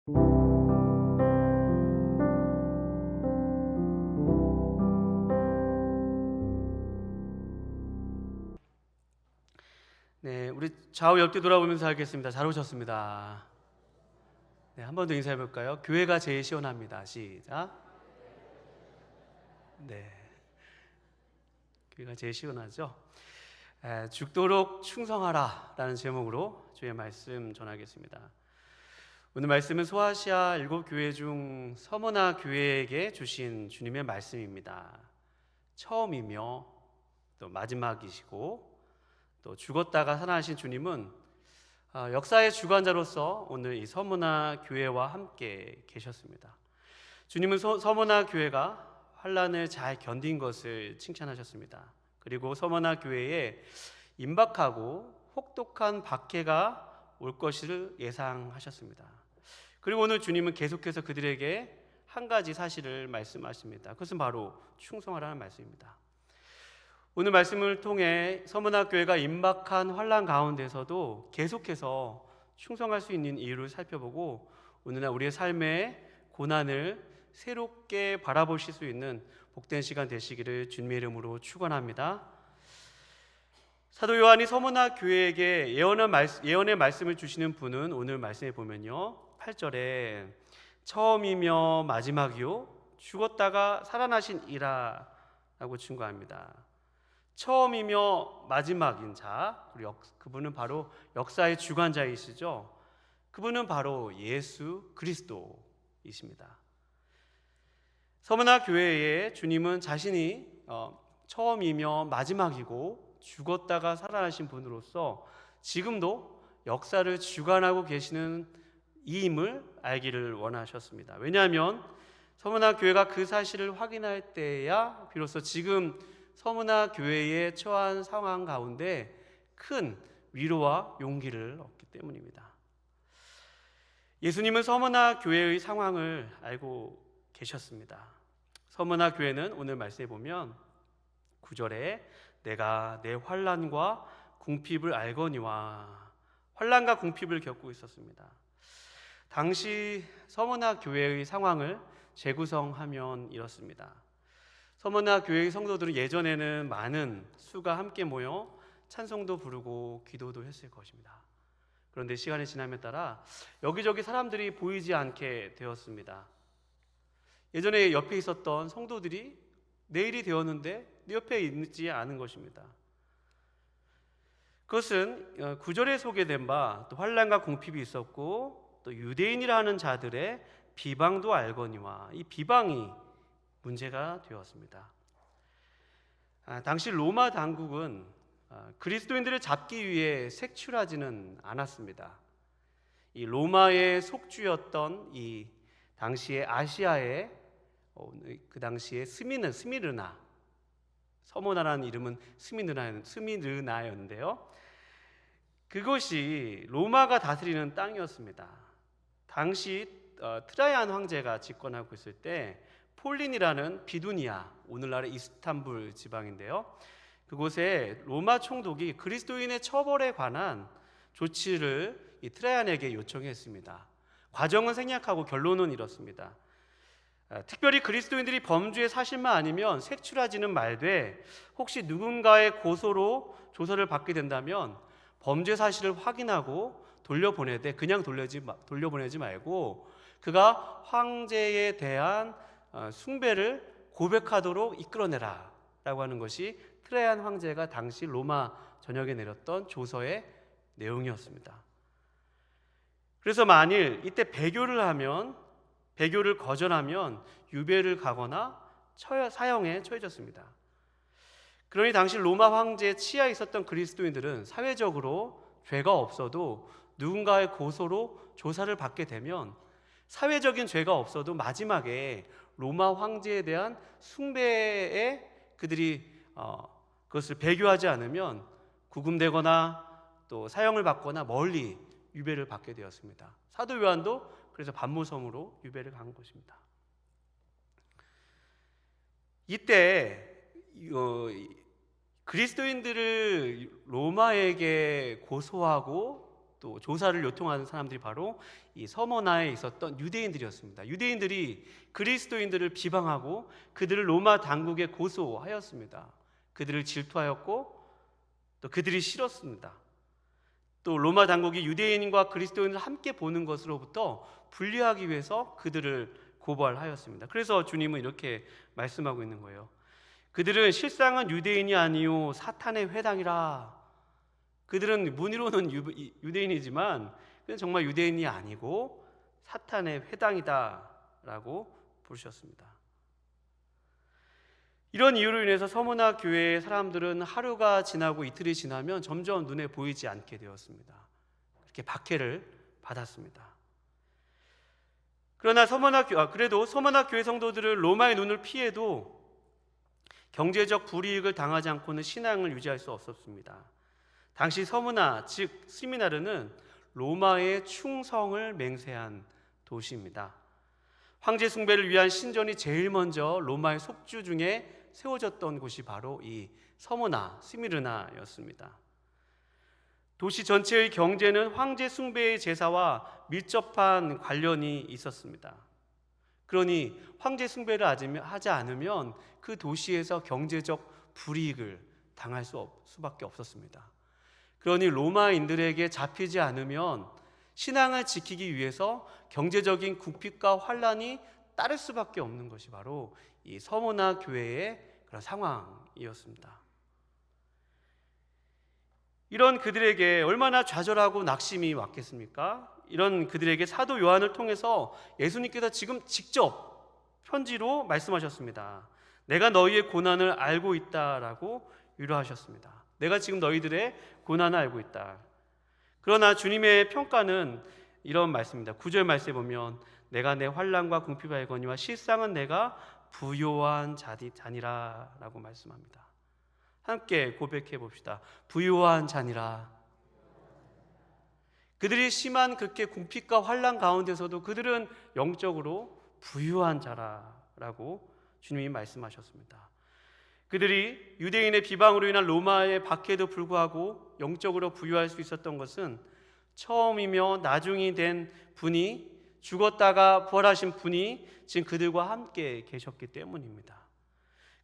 네, 우리 좌우 옆뒤 돌아보면서 하겠습니다. 잘 오셨습니다. 네, 한 번 더 인사해 볼까요? 교회가 제일 시원합니다. 시작. 네, 교회가 제일 시원하죠. 죽도록 충성하라라는 제목으로 주의 말씀 전하겠습니다. 오늘 말씀은 소아시아 7교회 중 서머나 교회에게 주신 주님의 말씀입니다. 처음이며 또 마지막이시고 또 죽었다가 살아나신 주님은 역사의 주관자로서 오늘 이 서머나 교회와 함께 계셨습니다. 주님은 서머나 교회가 환난을 잘 견딘 것을 칭찬하셨습니다. 그리고 서머나 교회에 임박하고 혹독한 박해가 올 것을 예상하셨습니다. 그리고 오늘 주님은 계속해서 그들에게 한 가지 사실을 말씀하십니다. 그것은 바로 충성하라는 말씀입니다. 오늘 말씀을 통해 서머나 교회가 임박한 환난 가운데서도 계속해서 충성할 수 있는 이유를 살펴보고 오늘날 우리의 삶의 고난을 새롭게 바라보실 수 있는 복된 시간 되시기를 주님의 이름으로 축원합니다. 사도 요한이 서머나 교회에게 예언의 말씀을 주시는 분은 오늘 말씀에 보면요 8절에 처음이며 마지막이요 죽었다가 살아나신 이라 라고 증거합니다. 처음이며 마지막인 자, 그분은 바로 역사의 주관자이시죠. 그분은 바로 예수 그리스도이십니다. 서머나 교회에 주님은 자신이 처음이며 마지막이고 죽었다가 살아나신 분으로서 지금도 역사를 주관하고 계시는 이임을 알기를 원하셨습니다. 왜냐하면 서머나 교회가 그 사실을 확인할 때야 비로소 지금 서머나 교회에 처한 상황 가운데 큰 위로와 용기를 얻기 때문입니다. 예수님은 서머나 교회의 상황을 알고 계셨습니다. 서머나 교회는 오늘 말씀에 보면 9절에 내가 내 환난과 궁핍을 알거니와 환난과 궁핍을 겪고 있었습니다. 당시 서머나 교회의 상황을 재구성하면 이렇습니다. 서머나 교회의 성도들은 예전에는 많은 수가 함께 모여 찬송도 부르고 기도도 했을 것입니다. 그런데 시간이 지남에 따라 여기저기 사람들이 보이지 않게 되었습니다. 예전에 옆에 있었던 성도들이 내일이 되었는데 내 옆에 있지 않은 것입니다. 그것은 9절에 소개된 바 또 환난과 궁핍이 있었고 또 유대인이라는 자들의 비방도 알거니와 이 비방이 문제가 되었습니다. 당시 로마 당국은 그리스도인들을 잡기 위해 색출하지는 않았습니다. 이 로마의 속주였던 이 당시의 아시아의 그 당시에 스미르나 서머나라는 이름은 스미르나였는데요. 그것이 로마가 다스리는 땅이었습니다. 당시 트라이안 황제가 집권하고 있을 때 폴린이라는 비두니아, 오늘날의 이스탄불 지방인데요. 그곳에 로마 총독이 그리스도인의 처벌에 관한 조치를 이 트라이안에게 요청했습니다. 과정은 생략하고 결론은 이렇습니다. 특별히 그리스도인들이 범죄의 사실만 아니면 색출하지는 말되 혹시 누군가의 고소로 조사를 받게 된다면 범죄 사실을 확인하고 돌려보내되 그냥 돌려보내지 말고 그가 황제에 대한 숭배를 고백하도록 이끌어내라 라고 하는 것이 트라이안 황제가 당시 로마 전역에 내렸던 조서의 내용이었습니다. 그래서 만일 이때 배교를 거절하면 유배를 가거나 사형에 처해졌습니다. 그러니 당시 로마 황제의 치하에 있었던 그리스도인들은 사회적으로 죄가 없어도 누군가의 고소로 조사를 받게 되면 사회적인 죄가 없어도 마지막에 로마 황제에 대한 숭배에 그들이 그것을 배교하지 않으면 구금되거나 또 사형을 받거나 멀리 유배를 받게 되었습니다. 사도 요한도 그래서 반모섬으로 유배를 간 것입니다. 이때 그리스도인들을 로마에게 고소하고 또 조사를 요청하는 사람들이 바로 이 서머나에 있었던 유대인들이었습니다. 유대인들이 그리스도인들을 비방하고 그들을 로마 당국에 고소하였습니다. 그들을 질투하였고 또 그들이 싫었습니다. 또 로마 당국이 유대인과 그리스도인을 함께 보는 것으로부터 분리하기 위해서 그들을 고발하였습니다. 그래서 주님은 이렇게 말씀하고 있는 거예요. 그들은 실상은 유대인이 아니요 사탄의 회당이라. 그들은 문의로는 유대인이지만 그는 정말 유대인이 아니고 사탄의 회당이다 라고 부르셨습니다. 이런 이유로 인해서 서머나 교회의 사람들은 하루가 지나고 이틀이 지나면 점점 눈에 보이지 않게 되었습니다. 그렇게 박해를 받았습니다. 그러나 그래도 서머나 교회 성도들은 로마의 눈을 피해도 경제적 불이익을 당하지 않고는 신앙을 유지할 수 없었습니다. 당시 서머나 즉 스미나르는 로마의 충성을 맹세한 도시입니다. 황제 숭배를 위한 신전이 제일 먼저 로마의 속주 중에 세워졌던 곳이 바로 이 서머나 스미르나였습니다. 도시 전체의 경제는 황제 숭배의 제사와 밀접한 관련이 있었습니다. 그러니 황제 숭배를 하지 않으면 그 도시에서 경제적 불이익을 당할 수밖에 없었습니다. 그러니 로마인들에게 잡히지 않으면 신앙을 지키기 위해서 경제적인 궁핍과 환란이 따를 수밖에 없는 것이 바로 이 서머나 교회의 그런 상황이었습니다. 이런 그들에게 얼마나 좌절하고 낙심이 왔겠습니까? 이런 그들에게 사도 요한을 통해서 예수님께서 지금 직접 편지로 말씀하셨습니다. 내가 너희의 고난을 알고 있다라고 위로하셨습니다. 내가 지금 너희들의 고난을 알고 있다. 그러나 주님의 평가는 이런 말씀입니다. 9절 말씀에 보면 내가 내 환난과 궁핍을 알거니와 실상은 내가 부요한 자니라 라고 말씀합니다. 함께 고백해 봅시다. 부요한 자니라. 그들이 심한 그렇게 궁핍과 환난 가운데서도 그들은 영적으로 부유한 자라라고 주님이 말씀하셨습니다. 그들이 유대인의 비방으로 인한 로마의 박해에도 불구하고 영적으로 부유할 수 있었던 것은 처음이며 나중이 된 분이, 죽었다가 부활하신 분이 지금 그들과 함께 계셨기 때문입니다.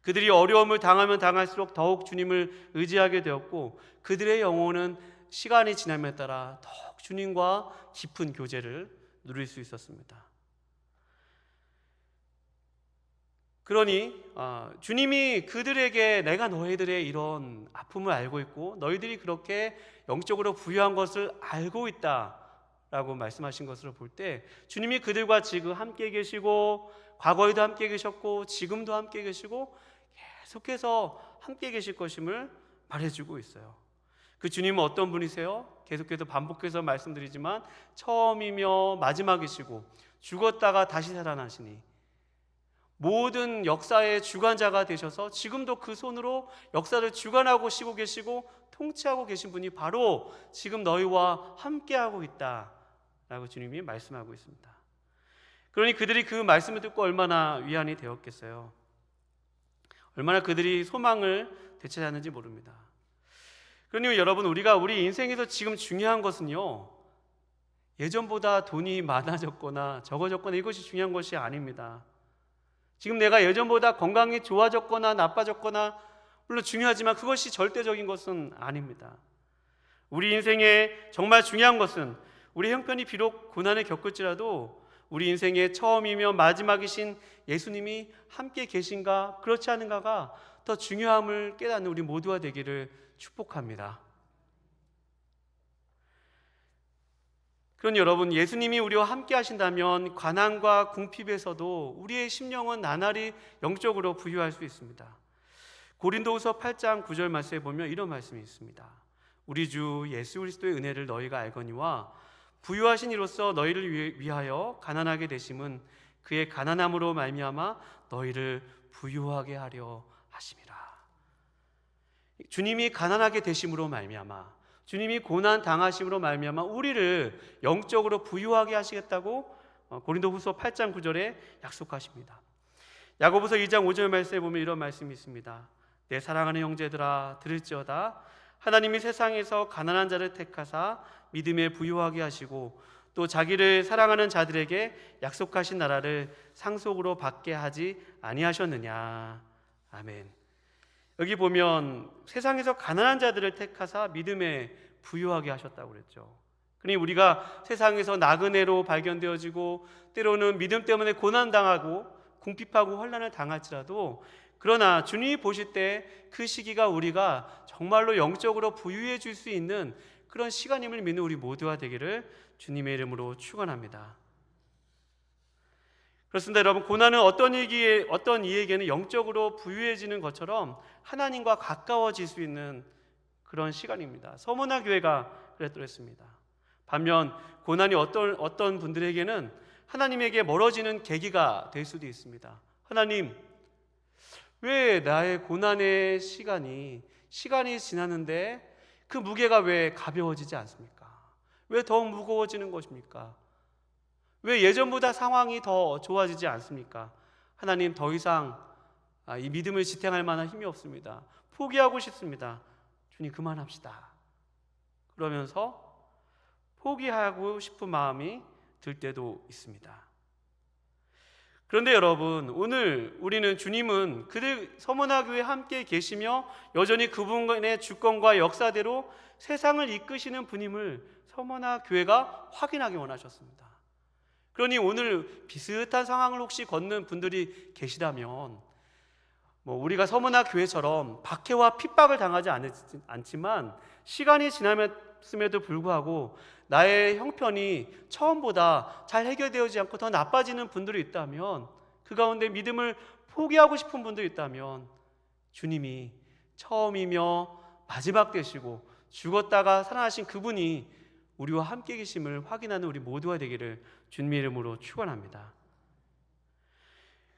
그들이 어려움을 당하면 당할수록 더욱 주님을 의지하게 되었고 그들의 영혼은 시간이 지남에 따라 더욱 주님과 깊은 교제를 누릴 수 있었습니다. 그러니 주님이 그들에게 내가 너희들의 이런 아픔을 알고 있고 너희들이 그렇게 영적으로 부유한 것을 알고 있다라고 말씀하신 것으로 볼 때 주님이 그들과 지금 함께 계시고 과거에도 함께 계셨고 지금도 함께 계시고 계속해서 함께 계실 것임을 말해주고 있어요. 그 주님은 어떤 분이세요? 계속해서 반복해서 말씀드리지만 처음이며 마지막이시고 죽었다가 다시 살아나시니 모든 역사의 주관자가 되셔서 지금도 그 손으로 역사를 주관하고 쉬고 계시고 통치하고 계신 분이 바로 지금 너희와 함께하고 있다라고 주님이 말씀하고 있습니다. 그러니 그들이 그 말씀을 듣고 얼마나 위안이 되었겠어요. 얼마나 그들이 소망을 되찾았는지 모릅니다. 그러니 여러분, 우리 인생에서 지금 중요한 것은요, 예전보다 돈이 많아졌거나 적어졌거나 이것이 중요한 것이 아닙니다. 지금 내가 예전보다 건강이 좋아졌거나 나빠졌거나 물론 중요하지만 그것이 절대적인 것은 아닙니다. 우리 인생에 정말 중요한 것은 우리 형편이 비록 고난을 겪을지라도 우리 인생의 처음이며 마지막이신 예수님이 함께 계신가 그렇지 않은가가 더 중요함을 깨닫는 우리 모두가 되기를 축복합니다. 그러니 여러분, 예수님이 우리와 함께 하신다면 가난과 궁핍에서도 우리의 심령은 나날이 영적으로 부유할 수 있습니다. 고린도후서 8장 9절 말씀에 보면 이런 말씀이 있습니다. 우리 주 예수 그리스도의 은혜를 너희가 알거니와 부유하신 이로써 너희를 위하여 가난하게 되심은 그의 가난함으로 말미암아 너희를 부유하게 하려 하심이라. 주님이 가난하게 되심으로 말미암아, 주님이 고난 당하심으로 말미암아 우리를 영적으로 부유하게 하시겠다고 고린도후서 8장 9절에 약속하십니다. 야고보서 2장 5절 말씀에 보면 이런 말씀이 있습니다. 내 사랑하는 형제들아 들을지어다. 하나님이 세상에서 가난한 자를 택하사 믿음에 부유하게 하시고 또 자기를 사랑하는 자들에게 약속하신 나라를 상속으로 받게 하지 아니하셨느냐. 아멘. 여기 보면 세상에서 가난한 자들을 택하사 믿음에 부유하게 하셨다고 그랬죠. 그러니 우리가 세상에서 나그네로 발견되어지고 때로는 믿음 때문에 고난당하고 궁핍하고 환난을 당할지라도, 그러나 주님이 보실 때 그 시기가 우리가 정말로 영적으로 부유해질 수 있는 그런 시간임을 믿는 우리 모두가 되기를 주님의 이름으로 축원합니다. 그렇습니다. 여러분, 고난은 어떤 이에게는 영적으로 부유해지는 것처럼 하나님과 가까워질 수 있는 그런 시간입니다. 서머나 교회가 그랬습니다. 반면 고난이 어떤 분들에게는 하나님에게 멀어지는 계기가 될 수도 있습니다. 하나님, 왜 나의 고난의 시간이 지났는데 그 무게가 왜 가벼워지지 않습니까? 왜 더욱 무거워지는 것입니까? 왜 예전보다 상황이 더 좋아지지 않습니까? 하나님, 더 이상 이 믿음을 지탱할 만한 힘이 없습니다. 포기하고 싶습니다. 주님, 그만합시다. 그러면서 포기하고 싶은 마음이 들 때도 있습니다. 그런데 여러분, 오늘 우리는 주님은 서머나 교회에 함께 계시며 여전히 그분의 주권과 역사대로 세상을 이끄시는 분임을 서머나 교회가 확인하기 원하셨습니다. 그러니 오늘 비슷한 상황을 혹시 걷는 분들이 계시다면, 우리가 서머나 교회처럼 박해와 핍박을 당하지 않지만 시간이 지났음에도 불구하고 나의 형편이 처음보다 잘 해결되지 않고 더 나빠지는 분들이 있다면, 그 가운데 믿음을 포기하고 싶은 분들이 있다면, 주님이 처음이며 마지막 되시고 죽었다가 살아나신 그분이 우리와 함께 계심을 확인하는 우리 모두가 되기를 주님의 이름으로 축원합니다.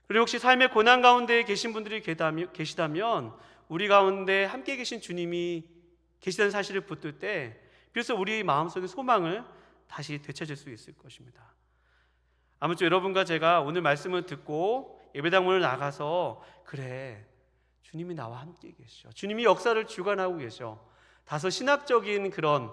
그리고 혹시 삶의 고난 가운데 계신 분들이 계시다면, 우리 가운데 함께 계신 주님이 계시다는 사실을 붙들 때 그래서 우리 마음속의 소망을 다시 되찾을 수 있을 것입니다. 아무쪼 여러분과 제가 오늘 말씀을 듣고 예배당 문을 나가서, 그래, 주님이 나와 함께 계셔, 주님이 역사를 주관하고 계셔, 다소 신학적인 그런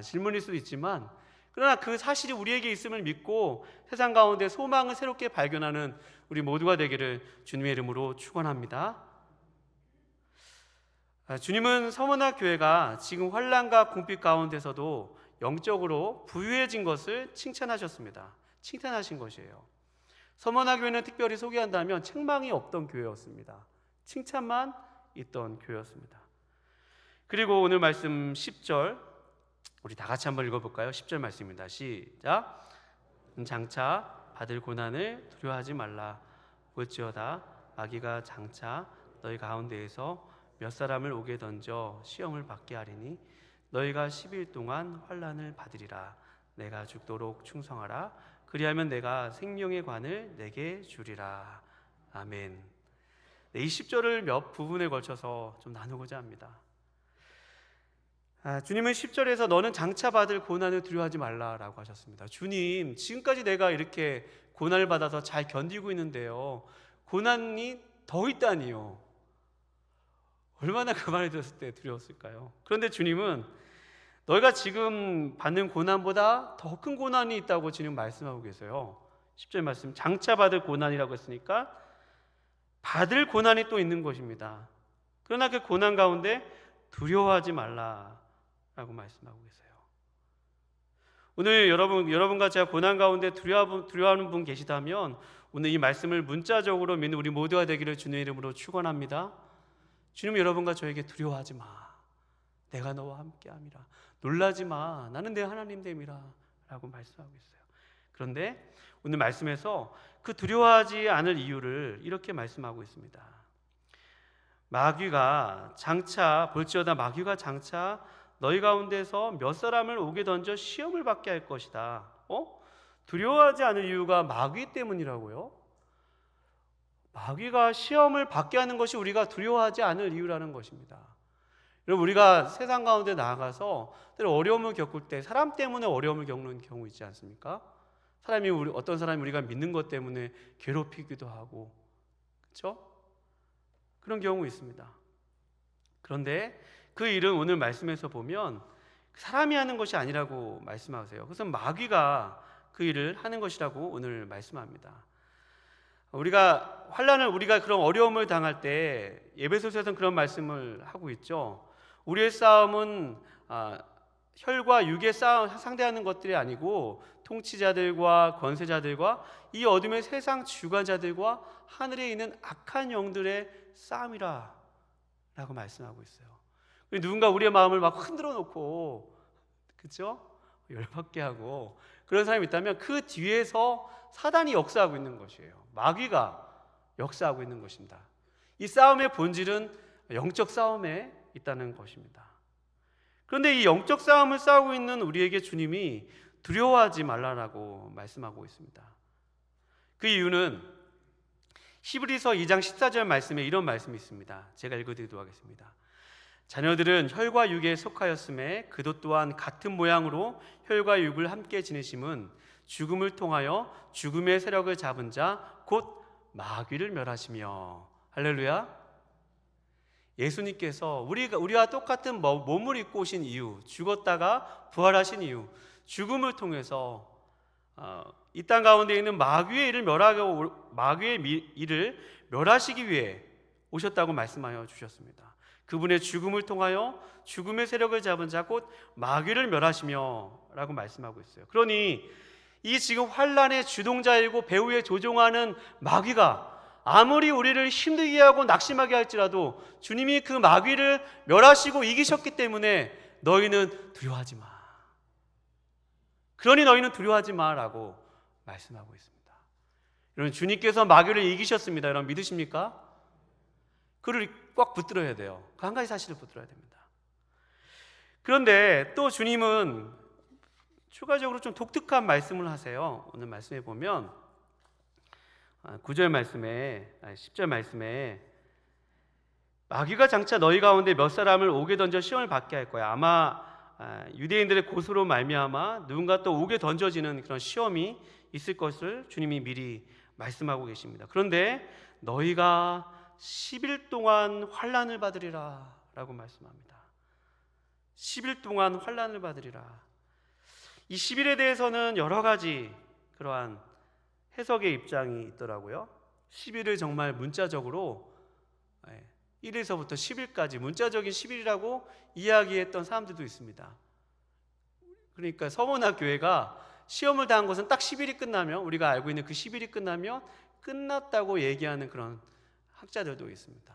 질문일 수도 있지만, 그러나 그 사실이 우리에게 있음을 믿고 세상 가운데 소망을 새롭게 발견하는 우리 모두가 되기를 주님의 이름으로 축원합니다. 주님은 서머나 교회가 지금 환난과 궁핍 가운데서도 영적으로 부유해진 것을 칭찬하셨습니다. 칭찬하신 것이에요. 서머나 교회는 특별히 소개한다면 책망이 없던 교회였습니다. 칭찬만 있던 교회였습니다. 그리고 오늘 말씀 10절 우리 다 같이 한번 읽어볼까요? 10절 말씀입니다. 시작. 장차 받을 고난을 두려워하지 말라. 볼지어다 마귀가 장차 너희 가운데에서 몇 사람을 오게 던져 시험을 받게 하리니 너희가 10일 동안 환난을 받으리라. 내가 죽도록 충성하라. 그리하면 내가 생명의 관을 내게 주리라. 아멘. 이 10절을 몇 부분에 걸쳐서 좀 나누고자 합니다. 주님은 10절에서 너는 장차 받을 고난을 두려워하지 말라라고 하셨습니다. 주님, 지금까지 내가 이렇게 고난을 받아서 잘 견디고 있는데요, 고난이 더 있다니요. 얼마나 그 말을 들었을 때 두려웠을까요? 그런데 주님은 너희가 지금 받는 고난보다 더 큰 고난이 있다고 지금 말씀하고 계세요. 10절 말씀, 장차 받을 고난이라고 했으니까 받을 고난이 또 있는 것입니다. 그러나 그 고난 가운데 두려워하지 말라라고 말씀하고 계세요. 오늘 여러분과 제가 고난 가운데 두려워하는 분 계시다면 오늘 이 말씀을 문자적으로 믿는 우리 모두가 되기를 주님의 이름으로 축원합니다. 주님, 여러분과 저에게 두려워하지 마. 내가 너와 함께함이라. 놀라지 마. 나는 내 하나님 됨이라 라고 말씀하고 있어요. 그런데 오늘 말씀에서 그 두려워하지 않을 이유를 이렇게 말씀하고 있습니다. 볼지어다 마귀가 장차 너희 가운데서 몇 사람을 오게 던져 시험을 받게 할 것이다. 두려워하지 않을 이유가 마귀 때문이라고요? 마귀가 시험을 받게 하는 것이 우리가 두려워하지 않을 이유라는 것입니다. 여러분, 우리가 세상 가운데 나아가서 어려움을 겪을 때 사람 때문에 어려움을 겪는 경우 있지 않습니까? 어떤 사람이 우리가 믿는 것 때문에 괴롭히기도 하고, 그렇죠? 그런 경우 있습니다. 그런데 그 일은 오늘 말씀에서 보면 사람이 하는 것이 아니라고 말씀하세요. 그것은 마귀가 그 일을 하는 것이라고 오늘 말씀합니다. 우리가 그런 어려움을 당할 때 에베소서에서는 그런 말씀을 하고 있죠. 우리의 싸움은 혈과 육의 싸움 상대하는 것들이 아니고 통치자들과 권세자들과 이 어둠의 세상 주관자들과 하늘에 있는 악한 영들의 싸움이라 라고 말씀하고 있어요. 누군가 우리의 마음을 막 흔들어 놓고, 그렇죠? 열받게 하고 그런 사람이 있다면 그 뒤에서 사단이 역사하고 있는 것이에요. 마귀가 역사하고 있는 것입니다. 이 싸움의 본질은 영적 싸움에 있다는 것입니다. 그런데 이 영적 싸움을 싸우고 있는 우리에게 주님이 두려워하지 말라라고 말씀하고 있습니다. 그 이유는 히브리서 2장 14절 말씀에 이런 말씀이 있습니다. 제가 읽어드리도록 하겠습니다. 자녀들은 혈과 육에 속하였음에 그도 또한 같은 모양으로 혈과 육을 함께 지내심은 죽음을 통하여 죽음의 세력을 잡은 자 곧 마귀를 멸하시며. 할렐루야. 예수님께서 우리와 똑같은 몸을 입고 오신 이유, 죽었다가 부활하신 이유, 죽음을 통해서 이 땅 가운데 있는 마귀의 일을 멸하시기 위해 오셨다고 말씀하여 주셨습니다. 그분의 죽음을 통하여 죽음의 세력을 잡은 자 곧 마귀를 멸하시며 라고 말씀하고 있어요. 그러니 이 지금 환란의 주동자이고 배후에 조종하는 마귀가 아무리 우리를 힘들게 하고 낙심하게 할지라도 주님이 그 마귀를 멸하시고 이기셨기 때문에 너희는 두려워하지 마. 그러니 너희는 두려워하지 마라고 말씀하고 있습니다. 여러분, 주님께서 마귀를 이기셨습니다. 여러분 믿으십니까? 그를 꽉 붙들어야 돼요. 그 한 가지 사실을 붙들어야 됩니다. 그런데 또 주님은 추가적으로 좀 독특한 말씀을 하세요. 오늘 말씀에 보면 9절 말씀에 10절 말씀에 마귀가 장차 너희 가운데 몇 사람을 옥에 던져 시험을 받게 할 거야. 아마 유대인들의 고소로 말미암아 누군가 또 옥에 던져지는 그런 시험이 있을 것을 주님이 미리 말씀하고 계십니다. 그런데 너희가 10일 동안 환난을 받으리라 라고 말씀합니다. 10일 동안 환난을 받으리라. 이 10일에 대해서는 여러 가지 그러한 해석의 입장이 있더라고요. 10일을 정말 문자적으로 1일서부터 10일까지 문자적인 10일이라고 이야기했던 사람들도 있습니다. 그러니까 서문화 교회가 시험을 당한 것은 딱 10일이 끝나면, 우리가 알고 있는 그 10일이 끝나면 끝났다고 얘기하는 그런 학자들도 있습니다.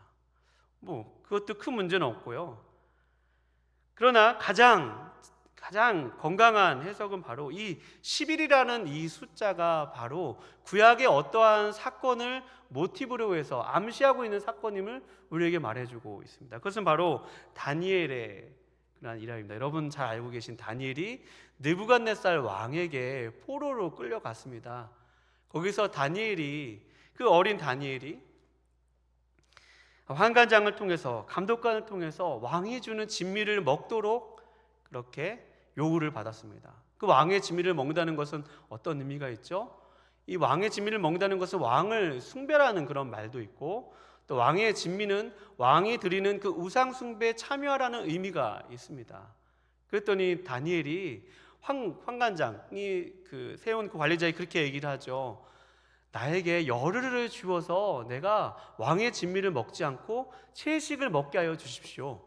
그것도 큰 문제는 없고요. 그러나 가장 건강한 해석은 바로 이 10일이라는 이 숫자가 바로 구약의 어떠한 사건을 모티브로 해서 암시하고 있는 사건임을 우리에게 말해주고 있습니다. 그것은 바로 다니엘의 그런 일화입니다. 여러분 잘 알고 계신 다니엘이 느부갓네살 왕에게 포로로 끌려갔습니다. 거기서 그 어린 다니엘이 환관장을 통해서, 감독관을 통해서 왕이 주는 진미를 먹도록 그렇게 요구를 받았습니다. 그 왕의 진미를 먹는다는 것은 어떤 의미가 있죠? 이 왕의 진미를 먹는다는 것은 왕을 숭배라는 그런 말도 있고, 또 왕의 진미는 왕이 드리는 그 우상 숭배에 참여하라는 의미가 있습니다. 그랬더니 다니엘이 환관장이 세운 그 관리자에 그렇게 얘기를 하죠. 나에게 열흘을 주어서 내가 왕의 진미를 먹지 않고 채식을 먹게 하여 주십시오.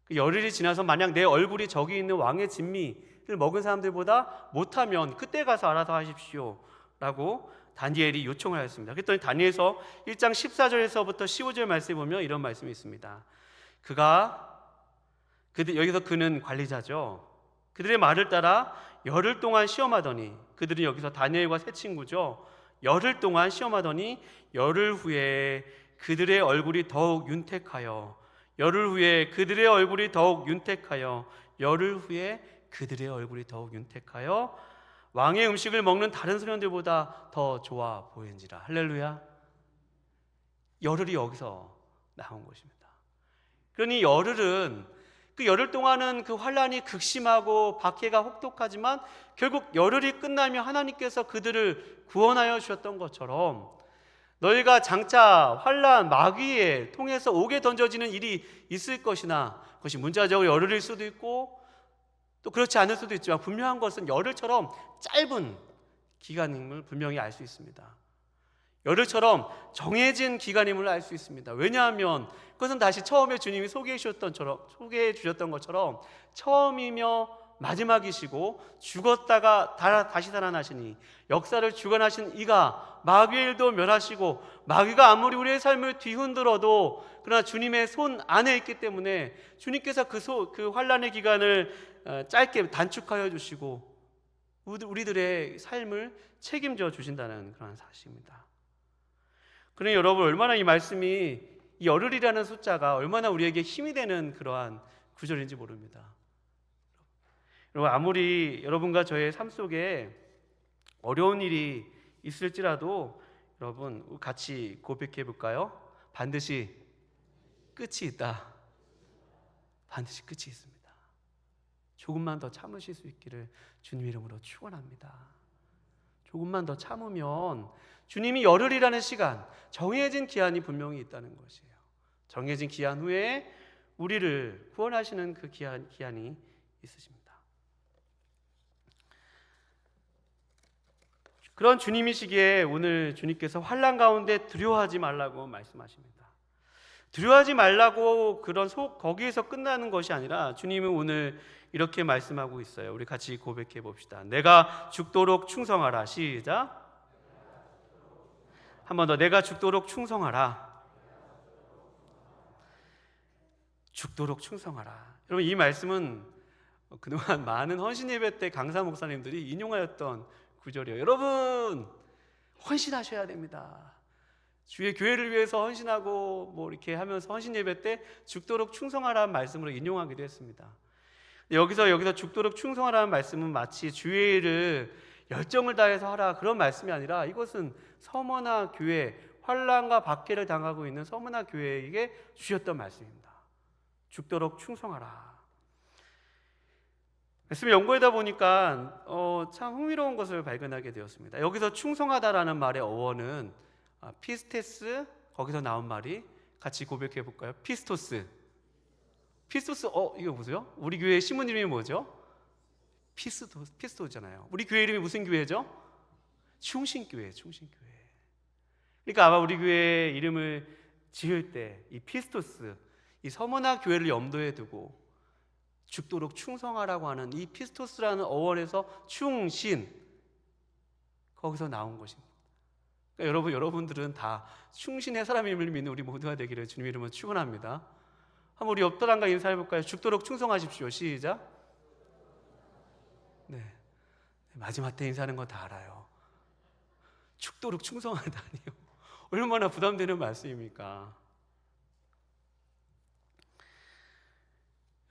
그 열흘이 지나서 만약 내 얼굴이 저기 있는 왕의 진미를 먹은 사람들보다 못하면 그때 가서 알아서 하십시오 라고 다니엘이 요청을 하였습니다. 그랬더니 다니엘서 1장 14절에서부터 15절 말씀에 보면 이런 말씀이 있습니다. 여기서 그는 관리자죠. 그들의 말을 따라 열흘 동안 시험하더니, 그들은 여기서 다니엘과 새 친구죠. 열흘 동안 시험하더니 열흘 후에 그들의 얼굴이 더욱 윤택하여, 열흘 후에 그들의 얼굴이 더욱 윤택하여, 열흘 후에 그들의 얼굴이 더욱 윤택하여 왕의 음식을 먹는 다른 소년들보다 더 좋아 보이는지라. 할렐루야. 열흘이 여기서 나온 것입니다. 그러니 그 열흘 동안은 그 환란이 극심하고 박해가 혹독하지만 결국 열흘이 끝나면 하나님께서 그들을 구원하여 주셨던 것처럼 너희가 장차 환난 마귀에 통해서 옥에 던져지는 일이 있을 것이나 그것이 문자적으로 열흘일 수도 있고 또 그렇지 않을 수도 있지만 분명한 것은 열흘처럼 짧은 기간임을 분명히 알 수 있습니다. 열흘처럼 정해진 기간임을 알 수 있습니다. 왜냐하면 그것은 다시 처음에 주님이 소개해 주셨던 것처럼 처음이며 마지막이시고 죽었다가 다시 살아나시니 역사를 주관하신 이가 마귀의 일도 멸하시고 마귀가 아무리 우리의 삶을 뒤흔들어도 그러나 주님의 손 안에 있기 때문에 주님께서 그 환난의 기간을 짧게 단축하여 주시고 우리들의 삶을 책임져 주신다는 그런 사실입니다. 그러니 여러분, 얼마나 이 말씀이 이 열흘이라는 숫자가 얼마나 우리에게 힘이 되는 그러한 구절인지 모릅니다. 여러분, 아무리 여러분과 저의 삶 속에 어려운 일이 있을지라도 여러분 같이 고백해 볼까요? 반드시 끝이 있다. 반드시 끝이 있습니다. 조금만 더 참으실 수 있기를 주님 이름으로 축원합니다. 조금만 더 참으면 주님이 열흘이라는 시간, 정해진 기한이 분명히 있다는 것이에요. 정해진 기한 후에 우리를 구원하시는 그 기한이 있으십니다. 그런 주님이시기에 오늘 주님께서 환난 가운데 두려워하지 말라고 말씀하십니다. 두려워하지 말라고 거기에서 끝나는 것이 아니라 주님은 오늘 이렇게 말씀하고 있어요. 우리 같이 고백해 봅시다. 내가 죽도록 충성하라. 시작. 한 번 더. 내가 죽도록 충성하라. 죽도록 충성하라. 여러분, 이 말씀은 그동안 많은 헌신 예배 때 강사 목사님들이 인용하였던 구절이에요. 여러분, 헌신하셔야 됩니다. 주의 교회를 위해서 헌신하고 이렇게 하면서 헌신 예배 때 죽도록 충성하라는 말씀으로 인용하기도 했습니다. 여기서 죽도록 충성하라는 말씀은 마치 주의 일을 열정을 다해서 하라 그런 말씀이 아니라 이것은 서머나 교회, 환난과 박해를 당하고 있는 서머나 교회에게 주셨던 말씀입니다. 죽도록 충성하라. 말씀을 연구하다 보니까 참 흥미로운 것을 발견하게 되었습니다. 여기서 충성하다라는 말의 어원은 피스테스, 거기서 나온 말이 같이 고백해 볼까요? 피스토스. 이거 보세요. 우리 교회 신문 이름이 뭐죠? 피스토잖아요. 우리 교회 이름이 무슨 교회죠? 충신교회. 그러니까 아마 우리 교회 이름을 지을 때 이 피스토스, 이 서머나 교회를 염두에 두고 죽도록 충성하라고 하는 이 피스토스라는 어원에서 충신, 거기서 나온 것입니다. 그러니까 여러분들은 다 충신의 사람임을 믿는 우리 모두가 되기를 주님 이름으로 축원합니다. 한번 우리 옆 사람과 인사해 볼까요? 죽도록 충성하십시오. 시작. 네, 마지막 때 인사하는 거 다 알아요. 죽도록 충성하다니요. 얼마나 부담되는 말씀입니까?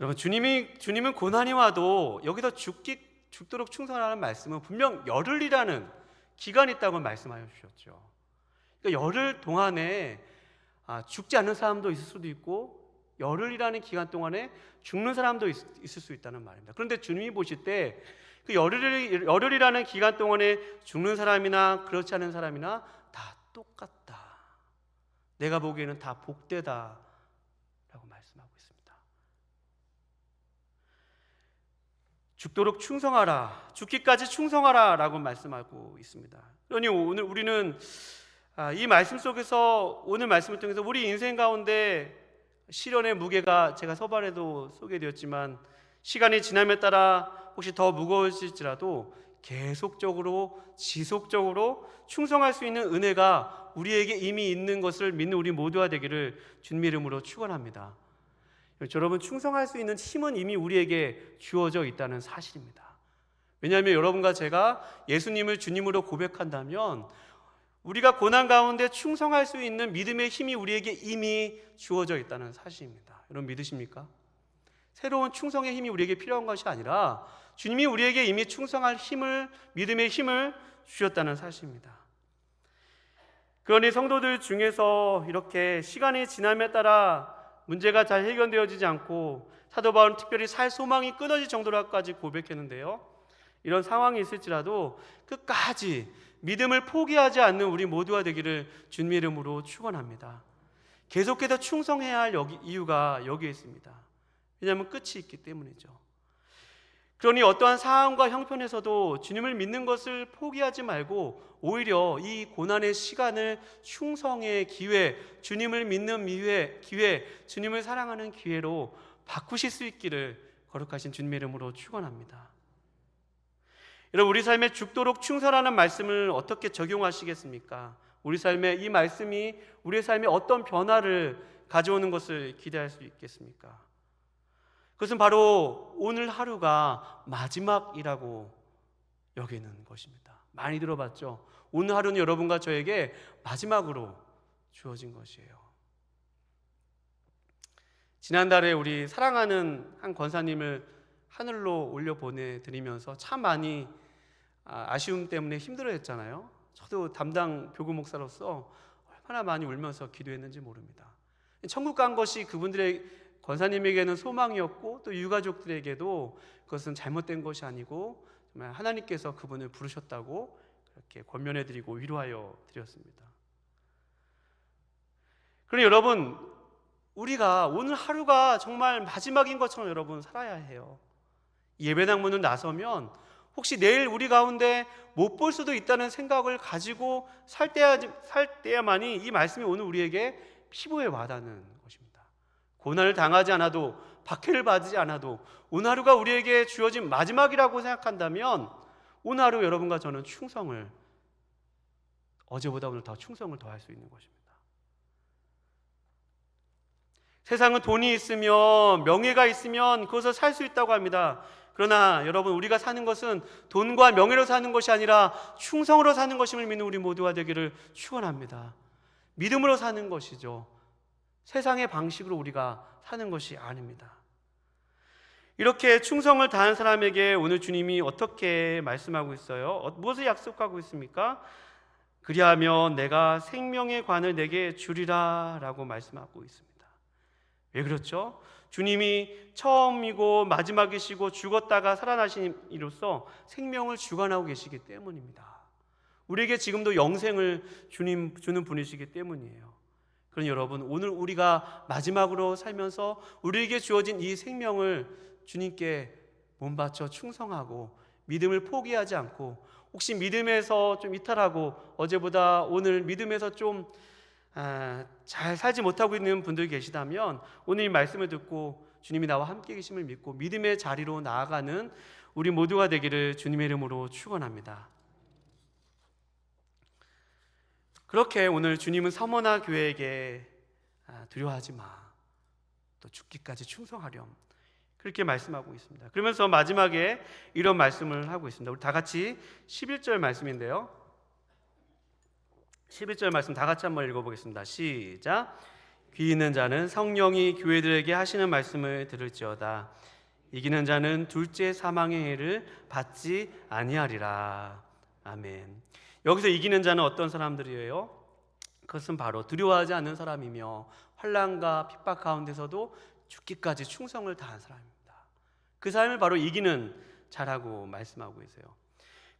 여러분, 주님은 고난이 와도 여기서 죽도록 충성하라는 말씀은 분명 열흘이라는 기간이 있다고 말씀하여 주셨죠. 그러니까 열흘 동안에 죽지 않는 사람도 있을 수도 있고 열흘이라는 기간 동안에 죽는 사람도 있을 수 있다는 말입니다. 그런데 주님이 보실 때 그 열흘이라는 기간 동안에 죽는 사람이나 그렇지 않은 사람이나 다 똑같다. 내가 보기에는 다 복되다 라고 말씀하고 있습니다. 죽도록 충성하라, 죽기까지 충성하라 라고 말씀하고 있습니다. 그러니 오늘 우리는 이 말씀 속에서, 오늘 말씀을 통해서 우리 인생 가운데 시련의 무게가 제가 서반에도 소개되었지만 시간이 지남에 따라 혹시 더 무거워질지라도 계속적으로 지속적으로 충성할 수 있는 은혜가 우리에게 이미 있는 것을 믿는 우리 모두가 되기를 주님 이름으로 축원합니다. 여러분, 충성할 수 있는 힘은 이미 우리에게 주어져 있다는 사실입니다. 왜냐하면 여러분과 제가 예수님을 주님으로 고백한다면 우리가 고난 가운데 충성할 수 있는 믿음의 힘이 우리에게 이미 주어져 있다는 사실입니다. 여러분, 믿으십니까? 새로운 충성의 힘이 우리에게 필요한 것이 아니라 주님이 우리에게 이미 충성할 힘을, 믿음의 힘을 주셨다는 사실입니다. 그러니 성도들 중에서 이렇게 시간이 지남에 따라 문제가 잘 해결되어지지 않고 사도 바울은 특별히 살 소망이 끊어질 정도로까지 고백했는데요, 이런 상황이 있을지라도 끝까지 믿음을 포기하지 않는 우리 모두가 되기를 주님의 이름으로 축원합니다. 계속해서 충성해야 할 이유가 여기에 있습니다. 왜냐하면 끝이 있기 때문이죠. 그러니 어떠한 상황과 형편에서도 주님을 믿는 것을 포기하지 말고 오히려 이 고난의 시간을 충성의 기회, 주님을 믿는 기회, 주님을 사랑하는 기회로 바꾸실 수 있기를 거룩하신 주님의 이름으로 축원합니다. 여러분, 우리 삶에 죽도록 충성하는 말씀을 어떻게 적용하시겠습니까? 우리 삶에 이 말씀이 우리의 삶에 어떤 변화를 가져오는 것을 기대할 수 있겠습니까? 그것은 바로 오늘 하루가 마지막이라고 여기는 것입니다. 많이 들어봤죠? 오늘 하루는 여러분과 저에게 마지막으로 주어진 것이에요. 지난달에 우리 사랑하는 한 권사님을 하늘로 올려 보내드리면서 참 많이 아쉬움 때문에 힘들어했잖아요. 저도 담당 교구 목사로서 얼마나 많이 울면서 기도했는지 모릅니다. 천국 간 것이 그분들의 권사님에게는 소망이었고 또 유가족들에게도 그것은 잘못된 것이 아니고 정말 하나님께서 그분을 부르셨다고 그렇게 권면해드리고 위로하여 드렸습니다. 그러니 여러분, 우리가 오늘 하루가 정말 마지막인 것처럼 여러분 살아야 해요. 예배당 문을 나서면 혹시 내일 우리 가운데 못 볼 수도 있다는 생각을 가지고 살 때야만이 이 말씀이 오늘 우리에게 피부에 와닿는 것입니다. 고난을 당하지 않아도, 박해를 받지 않아도 오늘 하루가 우리에게 주어진 마지막이라고 생각한다면 오늘 하루 여러분과 저는 충성을, 어제보다 오늘 더 충성을 더할 수 있는 것입니다. 세상은 돈이 있으면, 명예가 있으면 그것을 살 수 있다고 합니다. 그러나 여러분, 우리가 사는 것은 돈과 명예로 사는 것이 아니라 충성으로 사는 것임을 믿는 우리 모두가 되기를 축원합니다. 믿음으로 사는 것이죠. 세상의 방식으로 우리가 사는 것이 아닙니다. 이렇게 충성을 다한 사람에게 오늘 주님이 어떻게 말씀하고 있어요? 무엇을 약속하고 있습니까? 그리하면 내가 생명의 관을 내게 주리라 라고 말씀하고 있습니다. 왜 그렇죠? 주님이 처음이고 마지막이시고 죽었다가 살아나신 이로써 생명을 주관하고 계시기 때문입니다. 우리에게 지금도 영생을 주는 분이시기 때문이에요. 그러니 여러분, 오늘 우리가 마지막으로 살면서 우리에게 주어진 이 생명을 주님께 몸바쳐 충성하고 믿음을 포기하지 않고, 혹시 믿음에서 좀 이탈하고 어제보다 오늘 믿음에서 좀 잘 살지 못하고 있는 분들이 계시다면 오늘 이 말씀을 듣고 주님이 나와 함께 계심을 믿고 믿음의 자리로 나아가는 우리 모두가 되기를 주님의 이름으로 축원합니다. 그렇게 오늘 주님은 서머나 교회에게 두려워하지 마, 또 죽기까지 충성하렴, 그렇게 말씀하고 있습니다. 그러면서 마지막에 이런 말씀을 하고 있습니다. 우리 다 같이 11절 말씀인데요, 11절 말씀 다 같이 한번 읽어보겠습니다. 시작. 귀 있는 자는 성령이 교회들에게 하시는 말씀을 들을지어다. 이기는 자는 둘째 사망의 해를 받지 아니하리라. 아멘. 여기서 이기는 자는 어떤 사람들이에요? 그것은 바로 두려워하지 않는 사람이며 환난과 핍박 가운데서도 죽기까지 충성을 다한 사람입니다. 그 사람을 바로 이기는 자라고 말씀하고 있어요.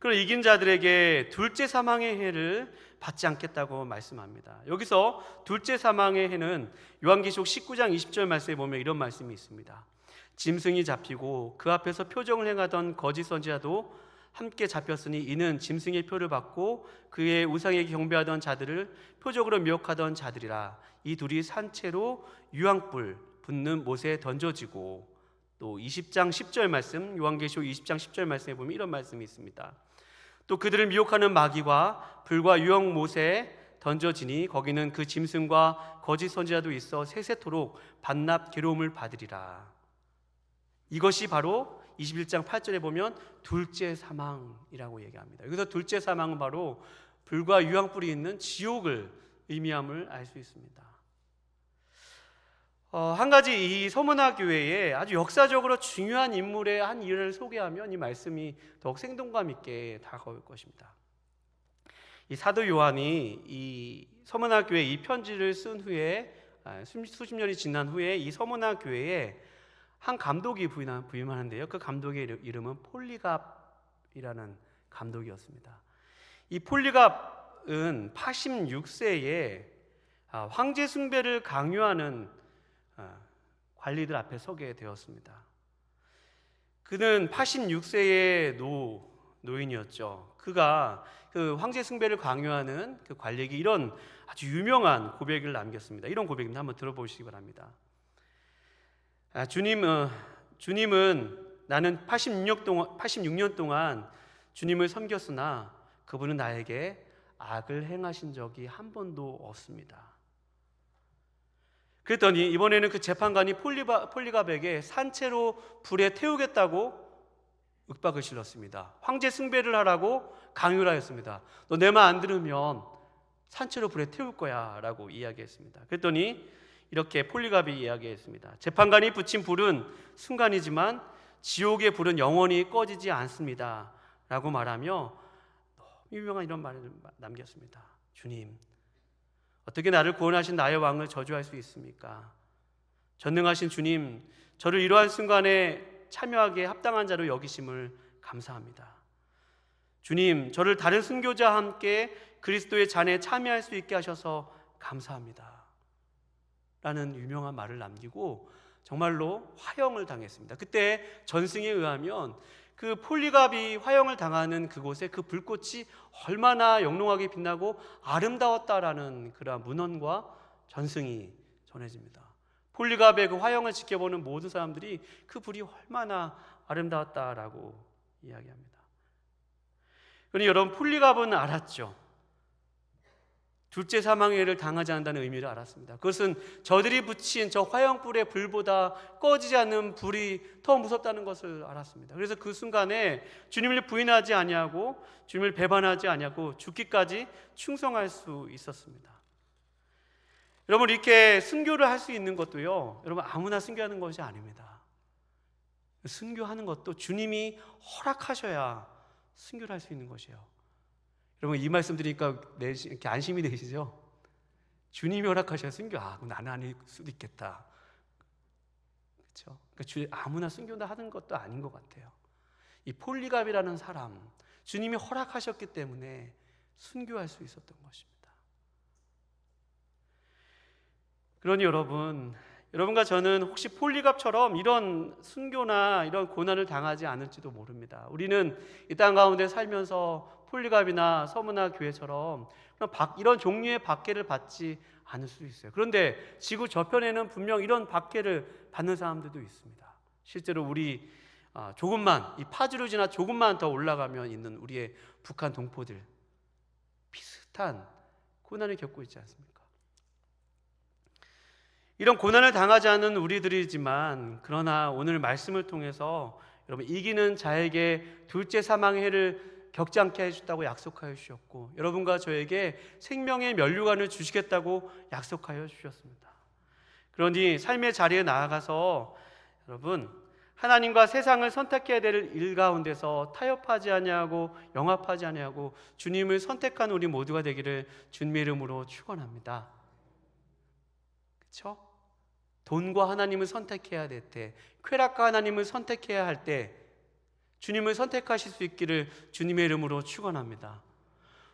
그럼 이긴 자들에게 둘째 사망의 해를 받지 않겠다고 말씀합니다. 여기서 둘째 사망의 해는 요한계시록 19장 20절 말씀에 보면 이런 말씀이 있습니다. 짐승이 잡히고 그 앞에서 표정을 행하던 거짓 선지자도 함께 잡혔으니 이는 짐승의 표를 받고 그의 우상에게 경배하던 자들을 표적으로 미혹하던 자들이라. 이 둘이 산채로 유황불 붙는 못에 던져지고, 또 20장 10절 말씀, 요한계시록 20장 10절 말씀에 보면 이런 말씀이 있습니다. 또 그들을 미혹하는 마귀와 불과 유황 못에 던져지니 거기는 그 짐승과 거짓 선지자도 있어 세세토록 반납 괴로움을 받으리라. 이것이 바로 21장 8절에 보면 둘째 사망이라고 얘기합니다. 여기서 둘째 사망은 바로 불과 유황불이 있는 지옥을 의미함을 알 수 있습니다. 한 가지 이 서문화 교회에 아주 역사적으로 중요한 인물의 한 일을 소개하면 이 말씀이 더욱 생동감 있게 다가올 것입니다. 이 사도 요한이 이 서문화 교회 이 편지를 쓴 후에 수십 년이 지난 후에 이 서문화 교회에 한 감독이 부임하는데요. 그 감독의 이름은 폴리갑이라는 감독이었습니다. 이 폴리갑은 86세에 황제 숭배를 강요하는 관리들 앞에 서게 되었습니다. 그는 86세의 노인이었죠. 그가 그 황제 숭배를 강요하는 그 관리에게 이런 아주 유명한 고백을 남겼습니다. 이런 고백입니다. 한번 들어보시기 바랍니다. 주님은 나는 86년 동안 주님을 섬겼으나 그분은 나에게 악을 행하신 적이 한 번도 없습니다. 그랬더니 이번에는 그 재판관이 폴리갑에게 산채로 불에 태우겠다고 윽박을 질렀습니다. 황제 숭배를 하라고 강요를 하였습니다. 너 내 말 안 들으면 산채로 불에 태울 거야 라고 이야기했습니다. 그랬더니 이렇게 폴리갑이 이야기했습니다. 재판관이 붙인 불은 순간이지만 지옥의 불은 영원히 꺼지지 않습니다 라고 말하며 너무 유명한 이런 말을 남겼습니다. 주님, 어떻게 나를 구원하신 나의 왕을 저주할 수 있습니까? 전능하신 주님, 저를 이러한 순간에 참여하기에 합당한 자로 여기심을 감사합니다. 주님, 저를 다른 순교자와 함께 그리스도의 잔에 참여할 수 있게 하셔서 감사합니다 라는 유명한 말을 남기고 정말로 화형을 당했습니다. 그때 전승에 의하면 그 폴리갑이 화형을 당하는 그곳에 그 불꽃이 얼마나 영롱하게 빛나고 아름다웠다라는 그러한 문헌과 전승이 전해집니다. 폴리갑의 그 화형을 지켜보는 모든 사람들이 그 불이 얼마나 아름다웠다라고 이야기합니다. 그러니 여러분, 폴리갑은 알았죠. 둘째 사망회를 당하지 않는다는 의미를 알았습니다. 그것은 저들이 붙인 저 화형불의 불보다 꺼지지 않는 불이 더 무섭다는 것을 알았습니다. 그래서 그 순간에 주님을 부인하지 아니하고 주님을 배반하지 아니하고 죽기까지 충성할 수 있었습니다. 여러분, 이렇게 순교를 할 수 있는 것도요, 여러분 아무나 순교하는 것이 아닙니다. 순교하는 것도 주님이 허락하셔야 순교를 할 수 있는 것이에요. 여러분, 이 말씀 드리니까 이렇게 안심이 되시죠? 주님이 허락하셔야 순교. 그럼 나는 아닐 수도 있겠다. 그렇죠? 그러니까 아무나 순교다 하는 것도 아닌 것 같아요. 이 폴리갑이라는 사람, 주님이 허락하셨기 때문에 순교할 수 있었던 것입니다. 그러니 여러분과 저는 혹시 폴리갑처럼 이런 순교나 이런 고난을 당하지 않을지도 모릅니다. 우리는 이 땅 가운데 살면서 폴리갑이나 서문화 교회처럼 이런 종류의 박해를 받지 않을 수도 있어요. 그런데 지구 저편에는 분명 이런 박해를 받는 사람들도 있습니다. 실제로 우리 조금만 이 파주를 지나 조금만 더 올라가면 있는 우리의 북한 동포들 비슷한 고난을 겪고 있지 않습니까? 이런 고난을 당하지 않은 우리들이지만 그러나 오늘 말씀을 통해서 여러분, 이기는 자에게 둘째 사망의 해를 겪지 않게 해주셨다고 약속하여 주셨고, 여러분과 저에게 생명의 면류관을 주시겠다고 약속하여 주셨습니다. 그러니 삶의 자리에 나아가서 여러분, 하나님과 세상을 선택해야 될 일 가운데서 타협하지 아니하고 영합하지 아니하고 주님을 선택한 우리 모두가 되기를 주님의 이름으로 축원합니다. 그렇죠? 돈과 하나님을 선택해야 될 때, 쾌락과 하나님을 선택해야 할 때 주님을 선택하실 수 있기를 주님의 이름으로 축원합니다.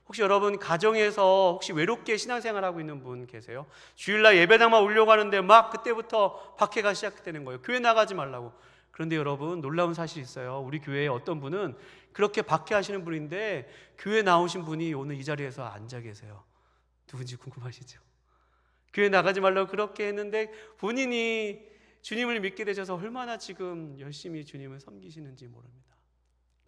혹시 여러분 가정에서 혹시 외롭게 신앙생활하고 있는 분 계세요? 주일날 예배당만 오려고 하는데 막 그때부터 박해가 시작되는 거예요. 교회 나가지 말라고. 그런데 여러분, 놀라운 사실이 있어요. 우리 교회에 어떤 분은 그렇게 박해하시는 분인데 교회 나오신 분이 오늘 이 자리에서 앉아 계세요. 누군지 궁금하시죠? 교회 나가지 말라고 그렇게 했는데 본인이 주님을 믿게 되셔서 얼마나 지금 열심히 주님을 섬기시는지 모릅니다.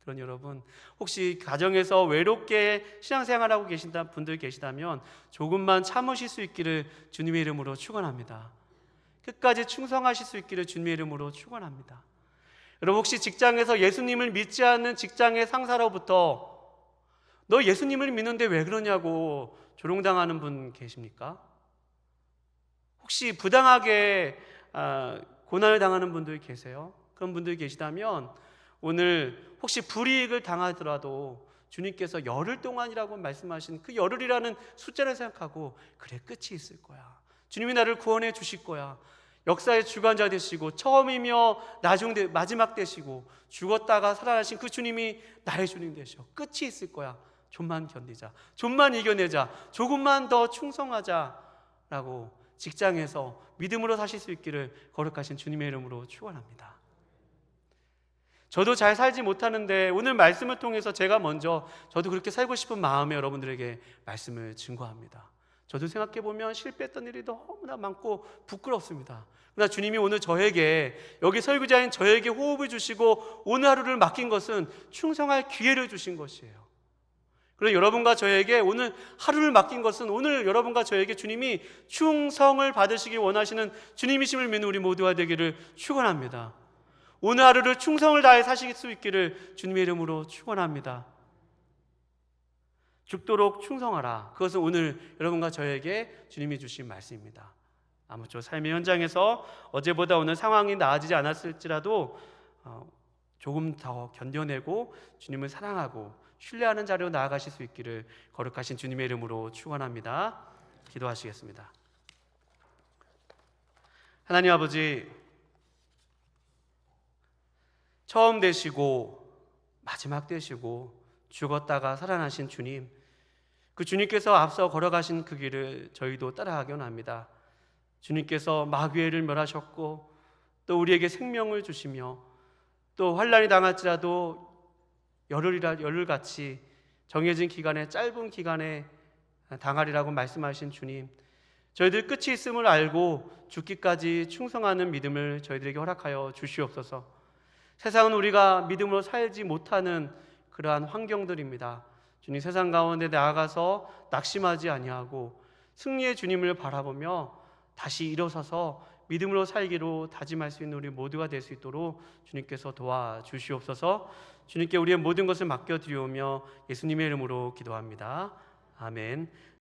그러니 여러분, 혹시 가정에서 외롭게 신앙생활하고 계신다 분들 계시다면 조금만 참으실 수 있기를 주님의 이름으로 축원합니다. 끝까지 충성하실 수 있기를 주님의 이름으로 축원합니다. 여러분, 혹시 직장에서 예수님을 믿지 않는 직장의 상사로부터 너 예수님을 믿는데 왜 그러냐고 조롱당하는 분 계십니까? 혹시 부당하게 고난을 당하는 분들 계세요? 그런 분들 계시다면 오늘 혹시 불이익을 당하더라도 주님께서 열흘 동안이라고 말씀하신 그 열흘이라는 숫자를 생각하고 그래, 끝이 있을 거야. 주님이 나를 구원해 주실 거야. 역사의 주관자 되시고 처음이며 마지막 되시고 죽었다가 살아나신 그 주님이 나의 주님 되셔. 끝이 있을 거야. 좀만 견디자, 좀만 이겨내자, 조금만 더 충성하자라고 직장에서 믿음으로 사실 수 있기를 거룩하신 주님의 이름으로 축원합니다. 저도 잘 살지 못하는데 오늘 말씀을 통해서 제가 먼저 저도 그렇게 살고 싶은 마음에 여러분들에게 말씀을 증거합니다. 저도 생각해보면 실패했던 일이 너무나 많고 부끄럽습니다. 그러나 주님이 오늘 저에게, 여기 설교자인 저에게 호흡을 주시고 오늘 하루를 맡긴 것은 충성할 기회를 주신 것이에요. 그리고 여러분과 저에게 오늘 하루를 맡긴 것은, 오늘 여러분과 저에게 주님이 충성을 받으시기 원하시는 주님이심을 믿는 우리 모두가 되기를 축원합니다. 오늘 하루를 충성을 다해 사실 수 있기를 주님의 이름으로 축원합니다. 죽도록 충성하라. 그것은 오늘 여러분과 저에게 주님이 주신 말씀입니다. 아무쪼록 삶의 현장에서 어제보다 오늘 상황이 나아지지 않았을지라도 조금 더 견뎌내고 주님을 사랑하고 신뢰하는 자리로 나아가실 수 있기를 거룩하신 주님의 이름으로 축원합니다. 기도하시겠습니다. 하나님 아버지, 처음 되시고 마지막 되시고 죽었다가 살아나신 주님, 그 주님께서 앞서 걸어가신 그 길을 저희도 따라가기 원합니다. 주님께서 마귀를 멸하셨고 또 우리에게 생명을 주시며 또 환난이 당할지라도 열흘같이 정해진 기간에, 짧은 기간에 당하리라고 말씀하신 주님, 저희들 끝이 있음을 알고 죽기까지 충성하는 믿음을 저희들에게 허락하여 주시옵소서. 세상은 우리가 믿음으로 살지 못하는 그러한 환경들입니다. 주님, 세상 가운데 나아가서 낙심하지 아니하고 승리의 주님을 바라보며 다시 일어서서 믿음으로 살기로 다짐할 수 있는 우리 모두가 될 수 있도록 주님께서 도와주시옵소서. 주님께 우리의 모든 것을 맡겨드리오며 예수님의 이름으로 기도합니다. 아멘.